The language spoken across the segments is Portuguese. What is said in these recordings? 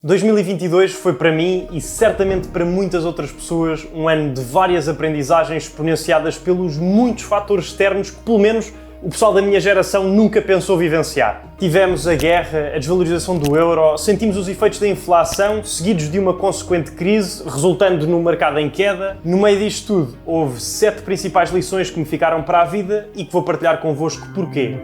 2022 foi para mim e certamente para muitas outras pessoas um ano de várias aprendizagens exponenciadas pelos muitos fatores externos que, pelo menos, o pessoal da minha geração nunca pensou vivenciar. Tivemos a guerra, a desvalorização do euro, sentimos os efeitos da inflação, seguidos de uma consequente crise, resultando num mercado em queda. No meio disto tudo, houve 7 principais lições que me ficaram para a vida e que vou partilhar convosco porquê.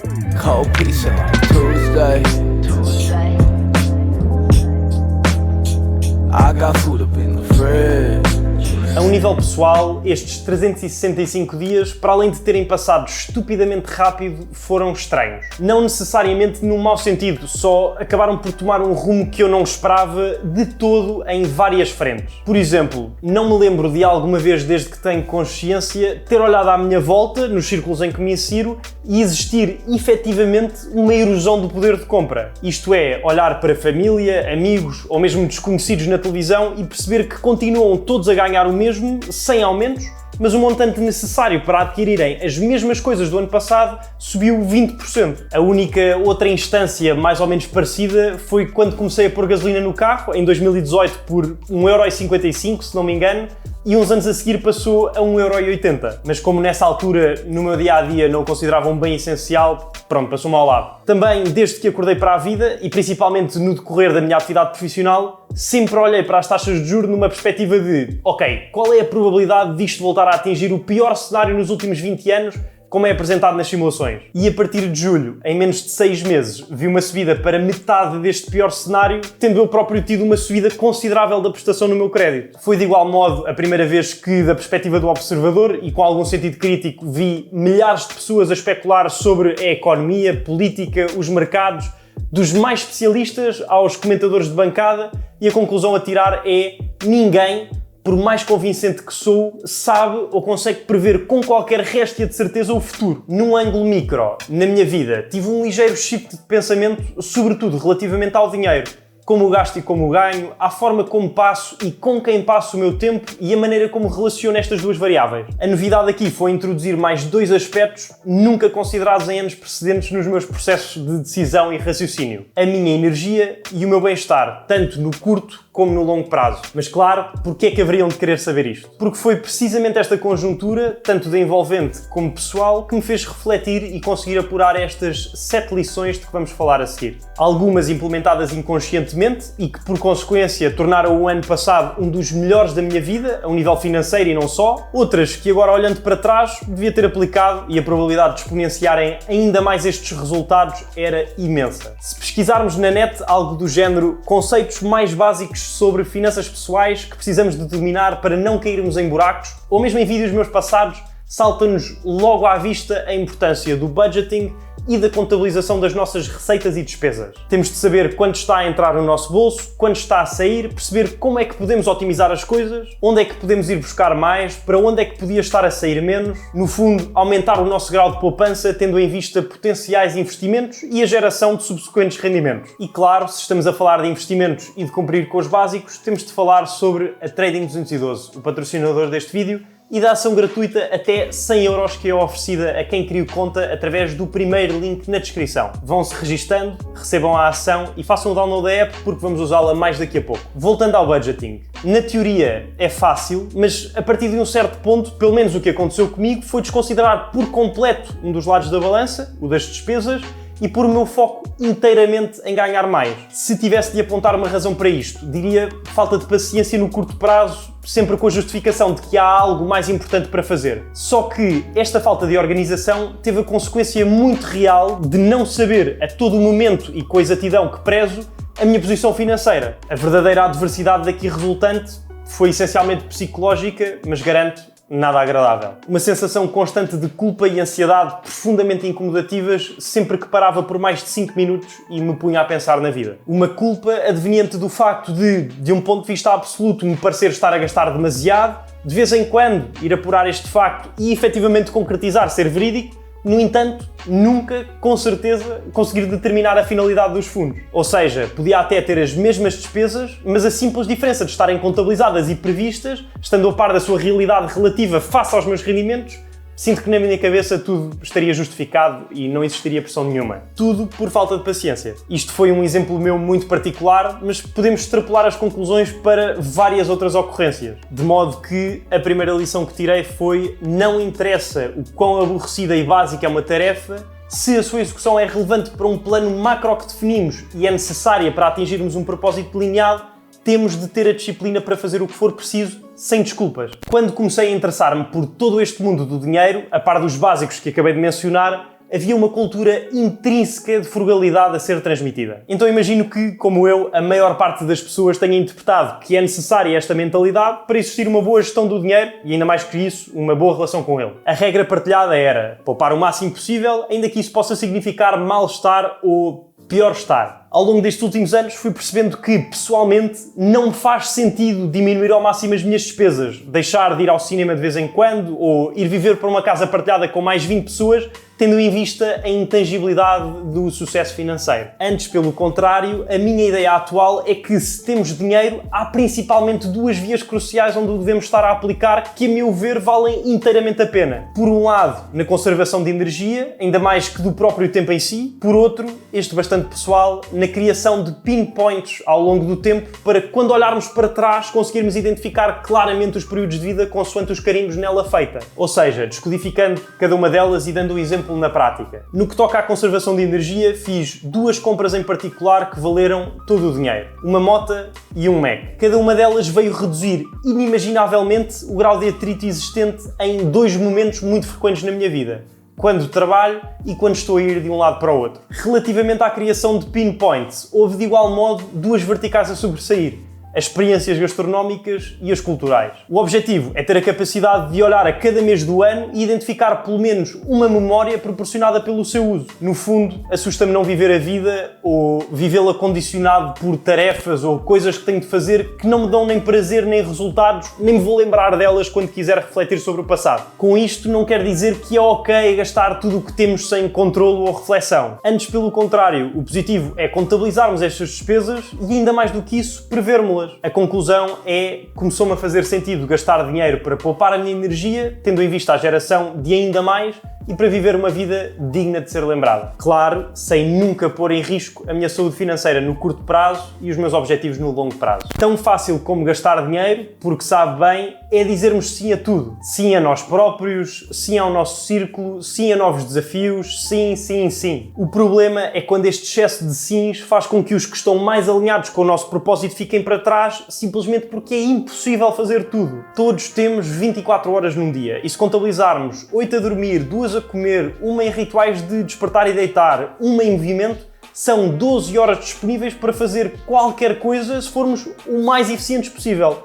A um nível pessoal, estes 365 dias, para além de terem passado estupidamente rápido, foram estranhos. Não necessariamente num mau sentido, só acabaram por tomar um rumo que eu não esperava de todo em várias frentes. Por exemplo, não me lembro de alguma vez desde que tenho consciência ter olhado à minha volta, nos círculos em que me insiro, e existir efetivamente uma erosão do poder de compra. Isto é, olhar para família, amigos ou mesmo desconhecidos na televisão e perceber que continuam todos a ganhar o mesmo, sem aumentos, mas o montante necessário para adquirirem as mesmas coisas do ano passado subiu 20%. A única outra instância mais ou menos parecida foi quando comecei a pôr gasolina no carro, em 2018 por 1,55€, se não me engano, e uns anos a seguir passou a 1,80€. Mas como nessa altura, no meu dia-a-dia, não o considerava um bem essencial, pronto, passou-me ao lado. Também, desde que acordei para a vida, e principalmente no decorrer da minha atividade profissional, sempre olhei para as taxas de juros numa perspectiva de, ok, qual é a probabilidade disto voltar a atingir o pior cenário nos últimos 20 anos, como é apresentado nas simulações? E a partir de julho, em menos de 6 meses, vi uma subida para metade deste pior cenário, tendo eu próprio tido uma subida considerável da prestação no meu crédito. Foi de igual modo a primeira vez que, da perspectiva do observador e com algum sentido crítico, vi milhares de pessoas a especular sobre a economia, política, os mercados, dos mais especialistas aos comentadores de bancada, e a conclusão a tirar é: ninguém, por mais convincente que sou, sabe ou consegue prever com qualquer réstia de certeza o futuro. Num ângulo micro, na minha vida, tive um ligeiro shift de pensamento, sobretudo relativamente ao dinheiro. Como o gasto e como o ganho, à forma como passo e com quem passo o meu tempo e a maneira como relaciono estas duas variáveis. A novidade aqui foi introduzir mais 2 aspectos nunca considerados em anos precedentes nos meus processos de decisão e raciocínio. A minha energia e o meu bem-estar, tanto no curto como no longo prazo. Mas claro, porquê é que haveriam de querer saber isto? Porque foi precisamente esta conjuntura, tanto de envolvente como pessoal, que me fez refletir e conseguir apurar estas 7 lições de que vamos falar a seguir. Algumas implementadas inconscientemente e que, por consequência, tornaram o ano passado um dos melhores da minha vida, a um nível financeiro e não só. Outras que agora, olhando para trás, devia ter aplicado e a probabilidade de exponenciarem ainda mais estes resultados era imensa. Se pesquisarmos na net algo do género conceitos mais básicos sobre finanças pessoais que precisamos de dominar para não cairmos em buracos, ou mesmo em vídeos meus passados, salta-nos logo à vista a importância do budgeting e da contabilização das nossas receitas e despesas. Temos de saber quanto está a entrar no nosso bolso, quanto está a sair, perceber como é que podemos otimizar as coisas, onde é que podemos ir buscar mais, para onde é que podia estar a sair menos. No fundo, aumentar o nosso grau de poupança tendo em vista potenciais investimentos e a geração de subsequentes rendimentos. E claro, se estamos a falar de investimentos e de cumprir com os básicos, temos de falar sobre a Trading 212, o patrocinador deste vídeo, e da ação gratuita até 100€ que é oferecida a quem criou conta através do primeiro link na descrição. Vão-se registando, recebam a ação e façam o download da app porque vamos usá-la mais daqui a pouco. Voltando ao budgeting. Na teoria é fácil, mas a partir de um certo ponto, pelo menos o que aconteceu comigo, foi desconsiderar por completo um dos lados da balança, o das despesas, e pôr o meu foco inteiramente em ganhar mais. Se tivesse de apontar uma razão para isto, diria falta de paciência no curto prazo, sempre com a justificação de que há algo mais importante para fazer. Só que esta falta de organização teve a consequência muito real de não saber a todo momento e com a exatidão que prezo a minha posição financeira. A verdadeira adversidade daqui resultante foi essencialmente psicológica, mas garanto, nada agradável. Uma sensação constante de culpa e ansiedade profundamente incomodativas sempre que parava por mais de 5 minutos e me punha a pensar na vida. Uma culpa adveniente do facto de um ponto de vista absoluto, me parecer estar a gastar demasiado, de vez em quando ir apurar este facto e efetivamente concretizar ser verídico, no entanto, nunca, com certeza, conseguir determinar a finalidade dos fundos. Ou seja, podia até ter as mesmas despesas, mas a simples diferença de estarem contabilizadas e previstas, estando a par da sua realidade relativa face aos meus rendimentos, Sinto que na minha cabeça tudo estaria justificado e não existiria pressão nenhuma. Tudo por falta de paciência. Isto foi um exemplo meu muito particular, mas podemos extrapolar as conclusões para várias outras ocorrências. De modo que a primeira lição que tirei foi: não interessa o quão aborrecida e básica é uma tarefa, se a sua execução é relevante para um plano macro que definimos e é necessária para atingirmos um propósito delineado, temos de ter a disciplina para fazer o que for preciso, sem desculpas. Quando comecei a interessar-me por todo este mundo do dinheiro, a par dos básicos que acabei de mencionar, havia uma cultura intrínseca de frugalidade a ser transmitida. Então imagino que, como eu, a maior parte das pessoas tenha interpretado que é necessária esta mentalidade para existir uma boa gestão do dinheiro e, ainda mais que isso, uma boa relação com ele. A regra partilhada era poupar o máximo possível, ainda que isso possa significar mal-estar ou pior-estar. Ao longo destes últimos anos fui percebendo que, pessoalmente, não me faz sentido diminuir ao máximo as minhas despesas, deixar de ir ao cinema de vez em quando ou ir viver para uma casa partilhada com mais 20 pessoas, tendo em vista a intangibilidade do sucesso financeiro. Antes, pelo contrário, a minha ideia atual é que, se temos dinheiro, há principalmente duas vias cruciais onde o devemos estar a aplicar que, a meu ver, valem inteiramente a pena. Por um lado, na conservação de energia, ainda mais que do próprio tempo em si. Por outro, este bastante pessoal, na criação de pinpoints ao longo do tempo para que, quando olharmos para trás, conseguirmos identificar claramente os períodos de vida consoante os carimbos nela feita. Ou seja, descodificando cada uma delas e dando um exemplo na prática. No que toca à conservação de energia, fiz duas compras em particular que valeram todo o dinheiro. Uma moto e um Mac. Cada uma delas veio reduzir inimaginavelmente o grau de atrito existente em dois momentos muito frequentes na minha vida: quando trabalho e quando estou a ir de um lado para o outro. Relativamente à criação de pinpoints, houve de igual modo duas verticais a sobressair: as experiências gastronómicas e as culturais. O objetivo é ter a capacidade de olhar a cada mês do ano e identificar pelo menos uma memória proporcionada pelo seu uso. No fundo, assusta-me não viver a vida ou vivê-la condicionado por tarefas ou coisas que tenho de fazer que não me dão nem prazer nem resultados, nem me vou lembrar delas quando quiser refletir sobre o passado. Com isto não quer dizer que é ok gastar tudo o que temos sem controlo ou reflexão. Antes, pelo contrário, o positivo é contabilizarmos estas despesas e, ainda mais do que isso, prevermos-las. A conclusão é: começou-me a fazer sentido gastar dinheiro para poupar a minha energia, tendo em vista a geração de ainda mais, e para viver uma vida digna de ser lembrada. Claro, sem nunca pôr em risco a minha saúde financeira no curto prazo e os meus objetivos no longo prazo. Tão fácil como gastar dinheiro, porque sabe bem, é dizermos sim a tudo. Sim a nós próprios, sim ao nosso círculo, sim a novos desafios, sim, sim, sim. O problema é quando este excesso de sims faz com que os que estão mais alinhados com o nosso propósito fiquem para trás, simplesmente porque é impossível fazer tudo. Todos temos 24 horas num dia, e se contabilizarmos 8 a dormir, 2 a comer, uma em rituais de despertar e deitar, uma em movimento, são 12 horas disponíveis para fazer qualquer coisa se formos o mais eficientes possível.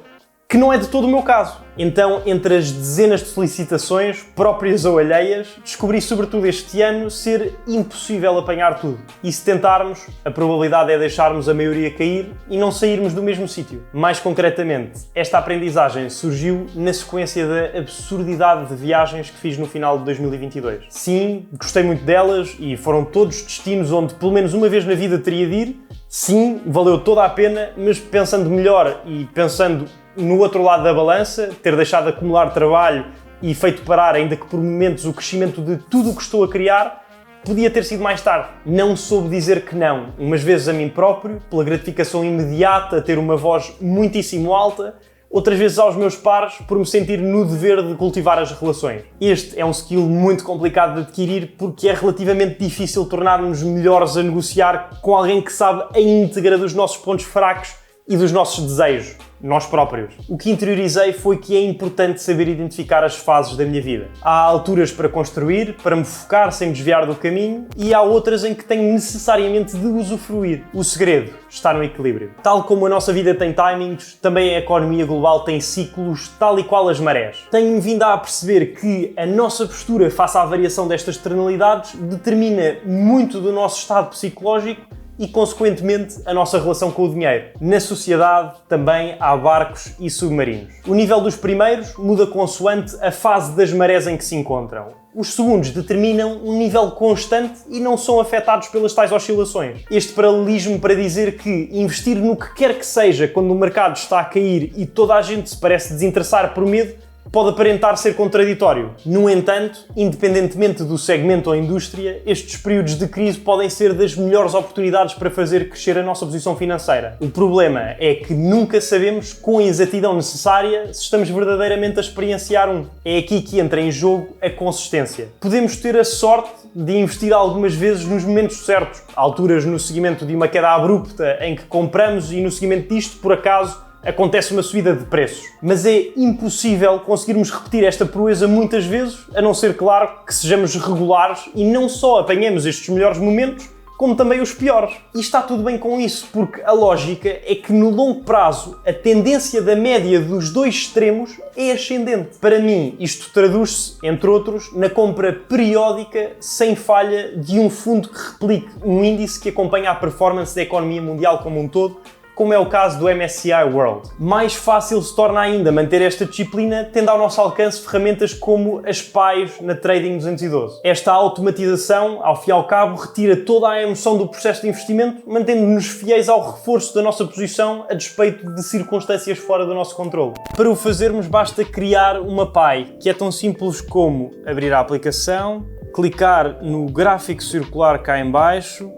Que não é de todo o meu caso. Então, entre as dezenas de solicitações, próprias ou alheias, descobri sobretudo este ano ser impossível apanhar tudo. E se tentarmos, a probabilidade é deixarmos a maioria cair e não sairmos do mesmo sítio. Mais concretamente, esta aprendizagem surgiu na sequência da absurdidade de viagens que fiz no final de 2022. Sim, gostei muito delas e foram todos destinos onde pelo menos uma vez na vida teria de ir. Sim, valeu toda a pena, mas pensando melhor e pensando no outro lado da balança, ter deixado de acumular trabalho e feito parar, ainda que por momentos, o crescimento de tudo o que estou a criar, podia ter sido mais tarde. Não soube dizer que não, umas vezes a mim próprio, pela gratificação imediata, ter uma voz muitíssimo alta, outras vezes aos meus pares, por me sentir no dever de cultivar as relações. Este é um skill muito complicado de adquirir porque é relativamente difícil tornar-nos melhores a negociar com alguém que sabe a íntegra dos nossos pontos fracos e dos nossos desejos, nós próprios. O que interiorizei foi que é importante saber identificar as fases da minha vida. Há alturas para construir, para me focar sem me desviar do caminho, e há outras em que tenho necessariamente de usufruir. O segredo está no equilíbrio. Tal como a nossa vida tem timings, também a economia global tem ciclos, tal e qual as marés. Tenho vindo a perceber que a nossa postura face à variação destas externalidades determina muito do nosso estado psicológico e, consequentemente, a nossa relação com o dinheiro. Na sociedade também há barcos e submarinos. O nível dos primeiros muda consoante a fase das marés em que se encontram. Os segundos determinam um nível constante e não são afetados pelas tais oscilações. Este paralelismo para dizer que investir no que quer que seja quando o mercado está a cair e toda a gente se parece desinteressar por medo pode aparentar ser contraditório. No entanto, independentemente do segmento ou indústria, estes períodos de crise podem ser das melhores oportunidades para fazer crescer a nossa posição financeira. O problema é que nunca sabemos com a exatidão necessária se estamos verdadeiramente a experienciar um. É aqui que entra em jogo a consistência. Podemos ter a sorte de investir algumas vezes nos momentos certos, alturas no seguimento de uma queda abrupta em que compramos e no seguimento disto, por acaso, acontece uma subida de preços. Mas é impossível conseguirmos repetir esta proeza muitas vezes, a não ser, claro, que sejamos regulares e não só apanhemos estes melhores momentos, como também os piores. E está tudo bem com isso, porque a lógica é que no longo prazo a tendência da média dos dois extremos é ascendente. Para mim, isto traduz-se, entre outros, na compra periódica, sem falha, de um fundo que replique um índice que acompanha a performance da economia mundial como um todo, como é o caso do MSCI World. Mais fácil se torna ainda manter esta disciplina tendo ao nosso alcance ferramentas como as PAIs na Trading 212. Esta automatização, ao fim e ao cabo, retira toda a emoção do processo de investimento, mantendo-nos fiéis ao reforço da nossa posição a despeito de circunstâncias fora do nosso controle. Para o fazermos basta criar uma PAI, que é tão simples como abrir a aplicação, clicar no gráfico circular cá em baixo,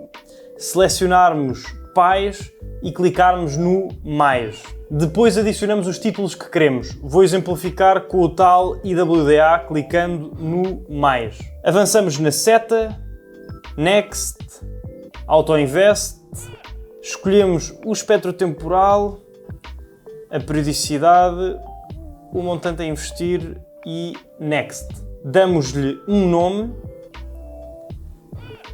selecionarmos PAIs e clicarmos no mais. Depois adicionamos os títulos que queremos. Vou exemplificar com o tal IWDA clicando no mais. Avançamos na seta, Next, Auto Invest, escolhemos o espectro temporal, a periodicidade, o montante a investir e Next. Damos-lhe um nome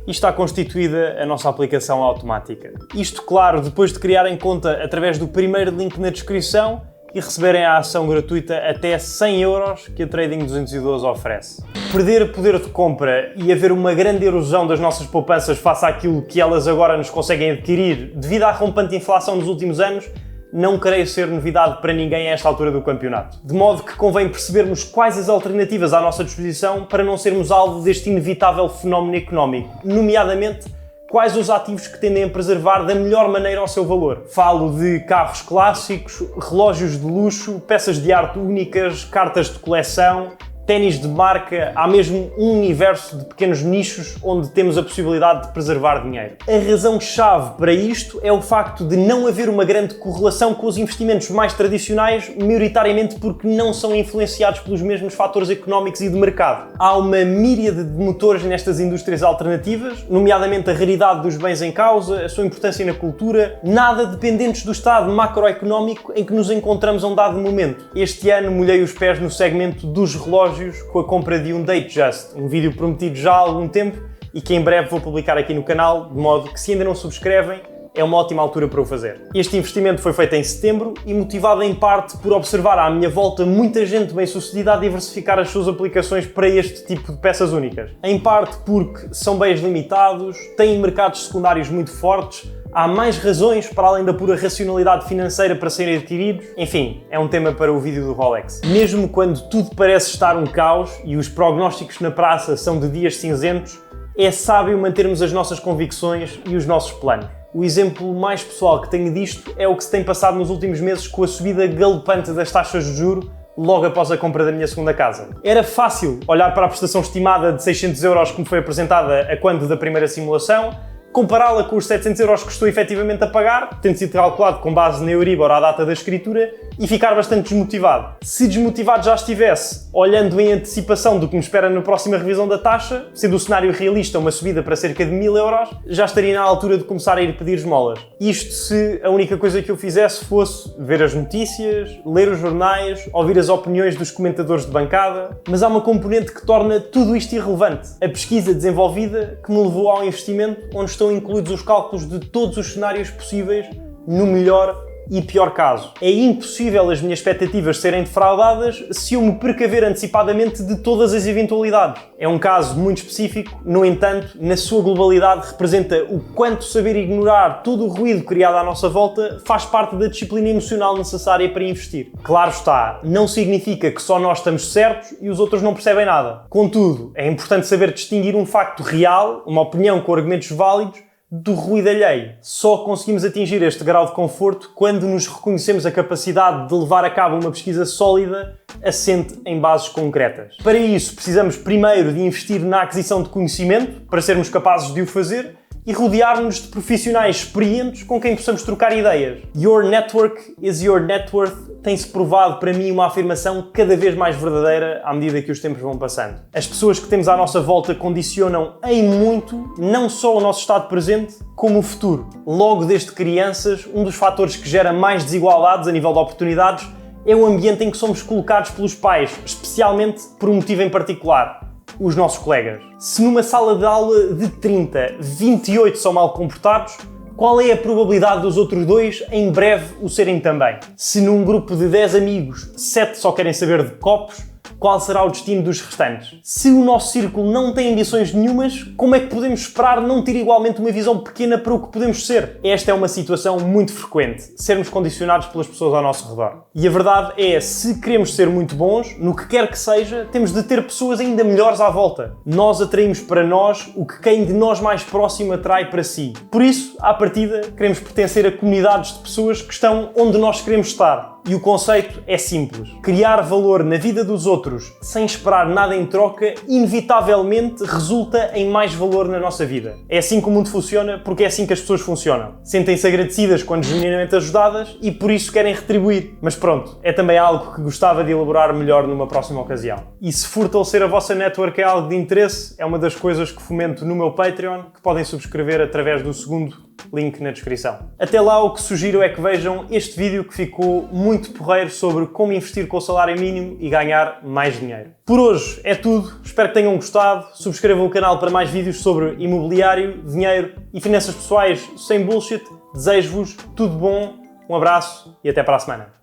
e está constituída a nossa aplicação automática. Isto, claro, depois de criarem conta através do primeiro link na descrição e receberem a ação gratuita até 100 € que a Trading 212 oferece. Perder poder de compra e haver uma grande erosão das nossas poupanças face àquilo que elas agora nos conseguem adquirir devido à rompante inflação dos últimos anos não creio ser novidade para ninguém a esta altura do campeonato. De modo que convém percebermos quais as alternativas à nossa disposição para não sermos alvo deste inevitável fenómeno económico, nomeadamente quais os ativos que tendem a preservar da melhor maneira o seu valor. Falo de carros clássicos, relógios de luxo, peças de arte únicas, cartas de coleção, ténis de marca, há mesmo um universo de pequenos nichos onde temos a possibilidade de preservar dinheiro. A razão-chave para isto é o facto de não haver uma grande correlação com os investimentos mais tradicionais, maioritariamente porque não são influenciados pelos mesmos fatores económicos e de mercado. Há uma míriade de motores nestas indústrias alternativas, nomeadamente a raridade dos bens em causa, a sua importância na cultura, nada dependentes do estado macroeconómico em que nos encontramos a um dado momento. Este ano molhei os pés no segmento dos relógios com a compra de um Datejust, um vídeo prometido já há algum tempo e que em breve vou publicar aqui no canal, de modo que se ainda não subscrevem, é uma ótima altura para o fazer. Este investimento foi feito em setembro e motivado em parte por observar à minha volta muita gente bem-sucedida a diversificar as suas aplicações para este tipo de peças únicas. Em parte porque são bens limitados, têm mercados secundários muito fortes, há mais razões para além da pura racionalidade financeira para serem adquiridos. Enfim, é um tema para o vídeo do Rolex. Mesmo quando tudo parece estar um caos e os prognósticos na praça são de dias cinzentos, é sábio mantermos as nossas convicções e os nossos planos. O exemplo mais pessoal que tenho disto é o que se tem passado nos últimos meses com a subida galopante das taxas de juros logo após a compra da minha segunda casa. Era fácil olhar para a prestação estimada de 600 € que me foi apresentada a quando da primeira simulação, compará-la com os 700 € que estou efetivamente a pagar, tendo sido calculado com base na Euribor à data da escritura, e ficar bastante desmotivado. Se desmotivado já estivesse, olhando em antecipação do que me espera na próxima revisão da taxa, sendo o cenário realista uma subida para cerca de 1000 €, já estaria na altura de começar a ir pedir esmolas. Isto se a única coisa que eu fizesse fosse ver as notícias, ler os jornais, ouvir as opiniões dos comentadores de bancada, mas há uma componente que torna tudo isto irrelevante. A pesquisa desenvolvida que me levou ao investimento onde estão incluídos os cálculos de todos os cenários possíveis no melhor e pior caso. É impossível as minhas expectativas serem defraudadas se eu me precaver antecipadamente de todas as eventualidades. É um caso muito específico, no entanto, na sua globalidade representa o quanto saber ignorar todo o ruído criado à nossa volta faz parte da disciplina emocional necessária para investir. Claro está, não significa que só nós estamos certos e os outros não percebem nada. Contudo, é importante saber distinguir um facto real, uma opinião com argumentos válidos, do ruído alheio. Só conseguimos atingir este grau de conforto quando nos reconhecemos a capacidade de levar a cabo uma pesquisa sólida assente em bases concretas. Para isso, precisamos primeiro de investir na aquisição de conhecimento, para sermos capazes de o fazer, e rodear-nos de profissionais experientes com quem possamos trocar ideias. Your network is your net worth tem-se provado para mim uma afirmação cada vez mais verdadeira à medida que os tempos vão passando. As pessoas que temos à nossa volta condicionam em muito não só o nosso estado presente, como o futuro. Logo desde crianças, um dos fatores que gera mais desigualdades a nível de oportunidades é o ambiente em que somos colocados pelos pais, especialmente por um motivo em particular: os nossos colegas. Se numa sala de aula de 30, 28 são mal comportados, qual é a probabilidade dos outros 2 em breve o serem também? Se num grupo de 10 amigos, 7 só querem saber de copos, qual será o destino dos restantes? Se o nosso círculo não tem ambições nenhumas, como é que podemos esperar não ter igualmente uma visão pequena para o que podemos ser? Esta é uma situação muito frequente, sermos condicionados pelas pessoas ao nosso redor. E a verdade é, se queremos ser muito bons, no que quer que seja, temos de ter pessoas ainda melhores à volta. Nós atraímos para nós o que quem de nós mais próximo atrai para si. Por isso, à partida, queremos pertencer a comunidades de pessoas que estão onde nós queremos estar. E o conceito é simples. Criar valor na vida dos outros sem esperar nada em troca, inevitavelmente resulta em mais valor na nossa vida. É assim que o mundo funciona, porque é assim que as pessoas funcionam. Sentem-se agradecidas quando genuinamente ajudadas e por isso querem retribuir. Mas pronto, é também algo que gostava de elaborar melhor numa próxima ocasião. E se fortalecer a vossa network é algo de interesse, é uma das coisas que fomento no meu Patreon, que podem subscrever através do segundo link na descrição. Até lá, o que sugiro é que vejam este vídeo que ficou muito porreiro sobre como investir com o salário mínimo e ganhar mais dinheiro. Por hoje é tudo, espero que tenham gostado, subscrevam o canal para mais vídeos sobre imobiliário, dinheiro e finanças pessoais sem bullshit. Desejo-vos tudo bom, um abraço e até para a semana.